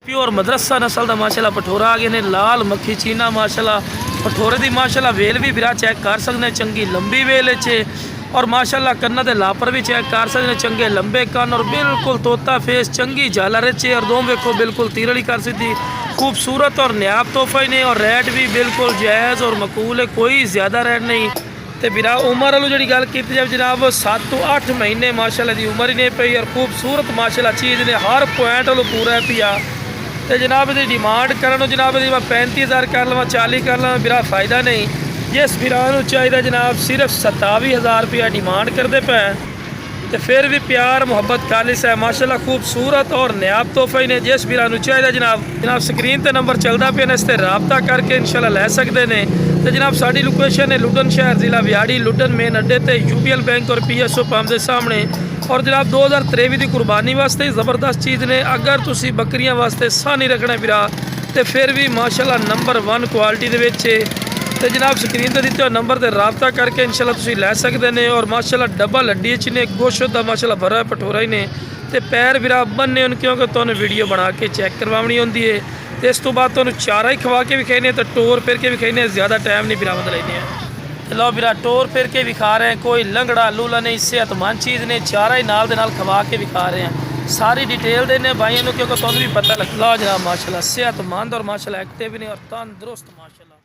Pure मदरसा नस्ल का माशाल्लाह पठोरा आ गए ने। लाल मक्खी चीना माशाल्लाह पठोरे की माशाल्लाह वेल भी बिरा चेक कर सकते, चंगी लंबी वेल चे। और माशाल्लाह कन्ना के लापर भी चेक कर सकते, चंगे लंबे कन और बिल्कुल तोता फेस, चंगी झालर चे। और दो वेखो बिल्कुल तीरड़ी कर सी खूबसूरत और नायाब तोहफा ही ने। और रेट भी बिल्कुल जायज़ और मकूल है, कोई ज़्यादा रेट नहीं। तो बिरा उम्र वालों जी गल की जाए जनाब 7 तो 8 महीने माशाल्लाह की उम्र ही नहीं पई। और खूबसूरत माशाल्लाह चीज़ ने, हर पॉइंट वालों पूरा है पिया। तो जनाब यदि डिमांड करो जनाब यदि मैं 35,000 कर लवा, 40 कर लवा, बिरा फ़ायदा नहीं। जिस बिरा चाहिए जनाब सिर्फ 27,000 रुपया डिमांड करते पे। तो फिर भी प्यार मुहब्बत खालिस है माशाल्लाह, खूबसूरत और नायाब तोहफा ही ने। जिस बिरा चाहिए जनाब स्क्रीन पर नंबर चलता पे इस पर रबता करके इंशाल्लाह लै सकते हैं। तो जनाब साड़ी लोकेशन है लुडन शहर ज़िला विहाड़ी, लुडन मेन अड्डे ते यूबीएल बैंक और PSO पंप के सामने। और जनाब 2023 की कुर्बानी वास्ते ज़बरदस्त चीज़ ने। अगर तुसी बकरियां वास्ते सा नहीं रखना बिरा तो फिर भी माशाल्लाह नंबर 1 क्वालिटी दे विच है। तो जनाब स्क्रीन पर दिते नंबर पर रबता करके इंशाल्लाह तुसी लै सकते हैं। और माशाल्लाह डबल हड्डी च ने, गोश्त का माशाल्लाह भरा पठोरा ही ने। तो पैर बिरा बन्ने उन क्योंकि तुहानूं वीडियो बना के चेक करवानी होंदी है। तो इस तो बाद तुहानूं चारा ही खवा के विखाने, तो टोर फिर के विखाने, ज़्यादा टाइम नहीं बरामद लेने। लो बिरा टोर फिर के विखा रहे हैं, कोई लंगड़ा लूला नहीं, सेहतमंद चीज़ ने। चारा ही नाल दे नाल खवा के विखा रहे हैं, सारी डिटेल देने भाइयों क्योंकि तुहानूं भी पता लग। लो जनाब माशाल्लाह सेहतमंद और माशाल्लाह एक्टिव ने और तंदुरुस्त माशाल्लाह।